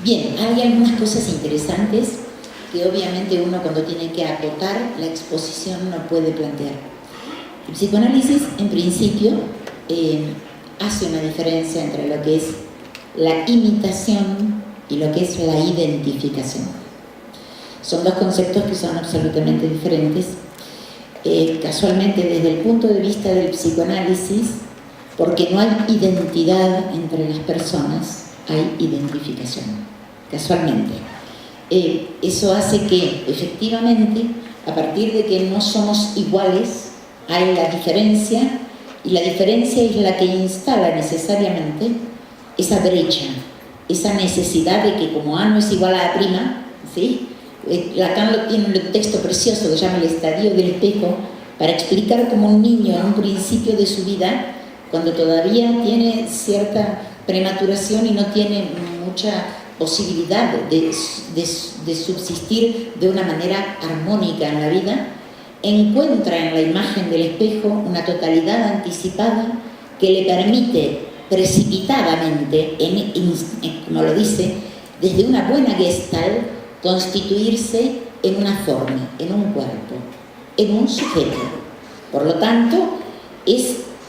Bien, hay algunas cosas interesantes que obviamente uno cuando tiene que acotar la exposición no puede plantear. El psicoanálisis, en principio, hace una diferencia entre lo que es la imitación y lo que es la identificación. Son dos conceptos que son absolutamente diferentes. Casualmente, desde el punto de vista del psicoanálisis, porque no hay identidad entre las personas, hay identificación, casualmente. Eso hace que, efectivamente, a partir de que no somos iguales, hay la diferencia, y la diferencia es la que instala necesariamente esa brecha, esa necesidad de que como A no es igual a A', ¿sí? Lacan tiene un texto precioso que se llama El estadio del espejo, para explicar cómo un niño en un principio de su vida, cuando todavía tiene cierta prematuración y no tiene mucha posibilidad de subsistir de una manera armónica en la vida, encuentra en la imagen del espejo una totalidad anticipada que le permite precipitadamente, como lo dice, desde una buena gestalt, constituirse en una forma, en un cuerpo, en un sujeto. Por lo tanto,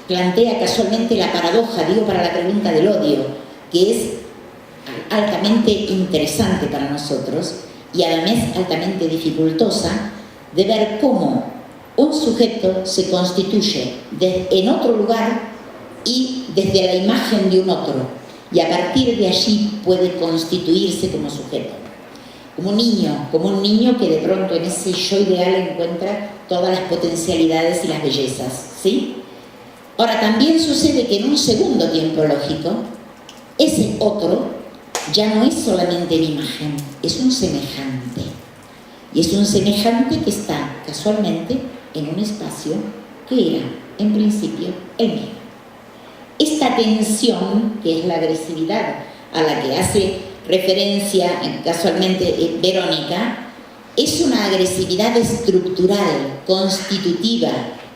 plantea casualmente la paradoja, digo para la pregunta del odio, que es altamente interesante para nosotros y además altamente dificultosa, de ver cómo un sujeto se constituye en otro lugar y desde la imagen de un otro, y a partir de allí puede constituirse como sujeto. Como un niño que de pronto en ese yo ideal encuentra todas las potencialidades y las bellezas, ¿sí? Ahora, también sucede que en un segundo tiempo lógico, ese otro ya no es solamente la imagen, es un semejante. Y es un semejante que está casualmente en un espacio que era, en principio, el mío. Esta tensión, que es la agresividad a la que hace referencia casualmente Verónica, es una agresividad estructural, constitutiva,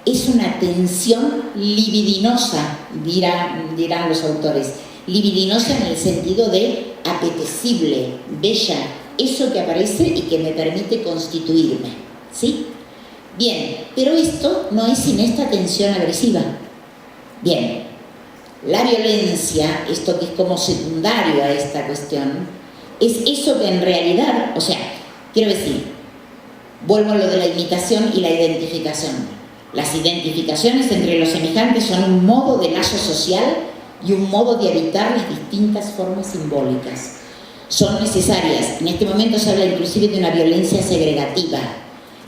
es una tensión libidinosa, dirán los autores. Libidinosa en el sentido de apetecible, bella, eso que aparece y que me permite constituirme, ¿sí? Bien, pero esto no es sin esta tensión agresiva. Bien, la violencia, esto que es como secundario a esta cuestión, es eso que en realidad, o sea, quiero decir, vuelvo a lo de la imitación y la identificación. Las identificaciones entre los semejantes son un modo de lazo social y un modo de habitar las distintas formas simbólicas. Son necesarias. En este momento se habla inclusive de una violencia segregativa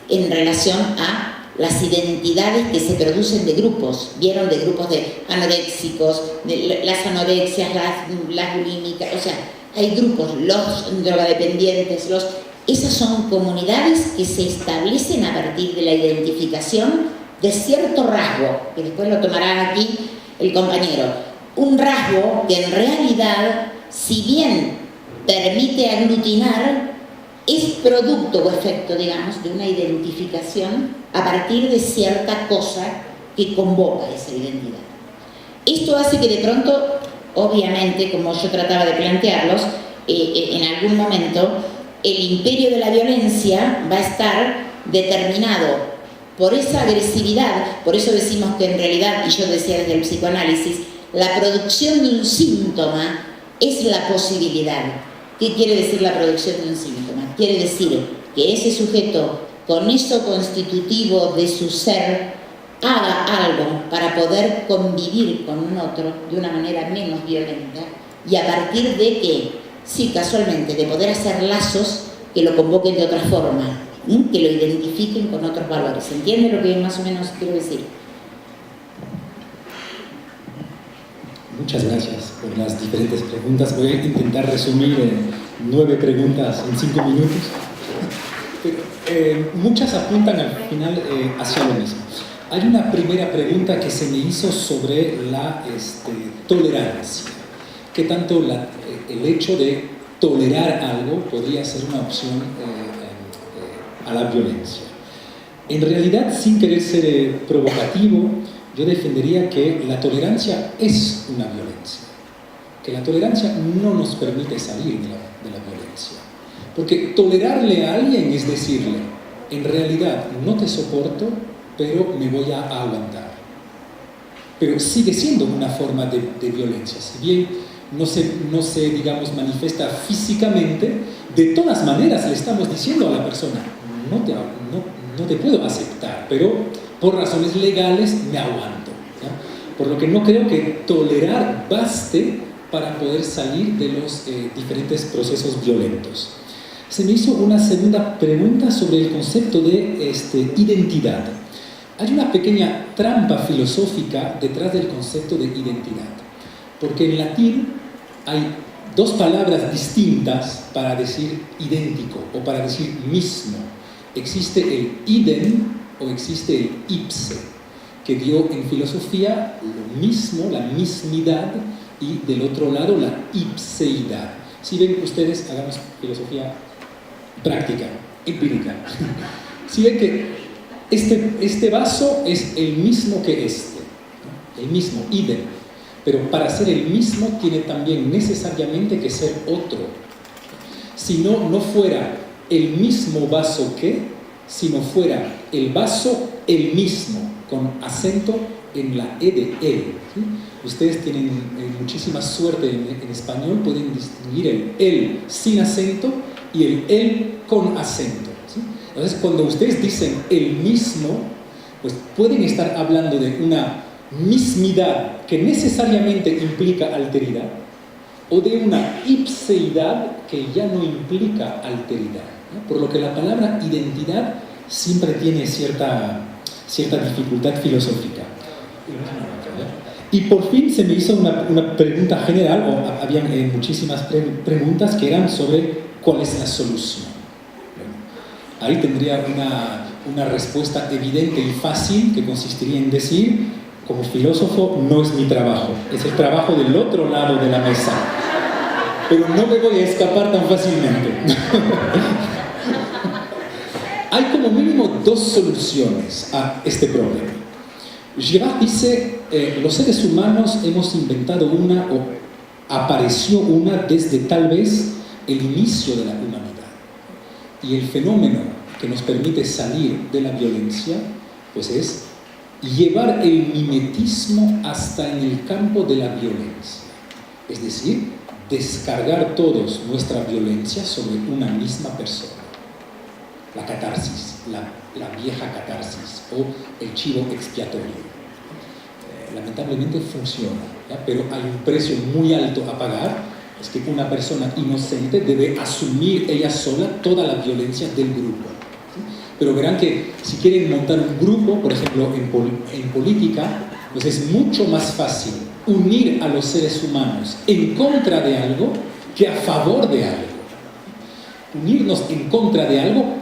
en relación a las identidades que se producen de grupos. ¿Vieron? De grupos de anoréxicos, de las anorexias, las bulímicas, o sea, hay grupos, los drogadependientes, esas son comunidades que se establecen a partir de la identificación de cierto rasgo, que después lo tomará aquí el compañero. Un rasgo que en realidad, si bien permite aglutinar, es producto o efecto, digamos, de una identificación a partir de cierta cosa que convoca esa identidad. Esto hace que de pronto, obviamente, como yo trataba de plantearlos, en algún momento, el imperio de la violencia va a estar determinado por esa agresividad. Por eso decimos que en realidad, y yo decía desde el psicoanálisis, la producción de un síntoma es la posibilidad. ¿Qué quiere decir la producción de un síntoma? Quiere decir que ese sujeto, con eso constitutivo de su ser, haga algo para poder convivir con un otro de una manera menos violenta, y a partir de que, sí, casualmente, de poder hacer lazos que lo convoquen de otra forma, que lo identifiquen con otros valores. ¿Se entiende lo que más o menos quiero decir? Muchas gracias por las diferentes preguntas. Voy a intentar resumir 9 preguntas en 5 minutos. Pero, muchas apuntan al final hacia lo mismo. Hay una primera pregunta que se me hizo sobre la tolerancia. ¿Qué tanto el hecho de tolerar algo podría ser una opción a la violencia? En realidad, sin querer ser provocativo, yo defendería que la tolerancia es una violencia, que la tolerancia no nos permite salir de la violencia. Porque tolerarle a alguien es decirle, en realidad no te soporto, pero me voy a aguantar. Pero sigue siendo una forma de violencia. Si bien no se, digamos, manifiesta físicamente, de todas maneras le estamos diciendo a la persona, no te puedo aceptar, pero por razones legales me aguanto, ¿no? Por lo que no creo que tolerar baste para poder salir de los diferentes procesos violentos. Se me hizo una segunda pregunta sobre el concepto de identidad. Hay una pequeña trampa filosófica detrás del concepto de identidad, porque en latín hay dos palabras distintas para decir idéntico o para decir mismo. Existe el idem o existe el ipse, que dio en filosofía lo mismo, la mismidad, y del otro lado la ipseidad. Si ven ustedes, hagamos filosofía práctica, empírica. Si ven que este vaso es el mismo que este, ¿no? El mismo, idem. Pero para ser el mismo tiene también necesariamente que ser otro. Si no, no fuera el mismo vaso que, sino fuera el vaso el mismo, con acento en la E de él. ¿Sí? Ustedes tienen muchísima suerte en español, pueden distinguir el él sin acento y el él con acento. ¿Sí? Entonces, cuando ustedes dicen el mismo, pues pueden estar hablando de una mismidad que necesariamente implica alteridad, o de una ipseidad que ya no implica alteridad, ¿no? Por lo que la palabra identidad siempre tiene cierta dificultad filosófica. Y por fin se me hizo una pregunta general, o habían muchísimas preguntas que eran sobre cuál es la solución. Bueno, ahí tendría una respuesta evidente y fácil que consistiría en decir, como filósofo no es mi trabajo, es el trabajo del otro lado de la mesa. Pero no me voy a escapar tan fácilmente. Hay como mínimo dos soluciones a este problema. Girard dice, los seres humanos hemos inventado una, o apareció una desde tal vez el inicio de la humanidad. Y el fenómeno que nos permite salir de la violencia, pues es llevar el mimetismo hasta en el campo de la violencia. Es decir, descargar todos nuestra violencia sobre una misma persona. La catarsis, la vieja catarsis o el chivo expiatorio. Lamentablemente funciona, ¿ya? Pero hay un precio muy alto a pagar, es que una persona inocente debe asumir ella sola toda la violencia del grupo. ¿Sí? Pero verán que si quieren montar un grupo, por ejemplo en política, pues es mucho más fácil unir a los seres humanos en contra de algo que a favor de algo. Unirnos en contra de algo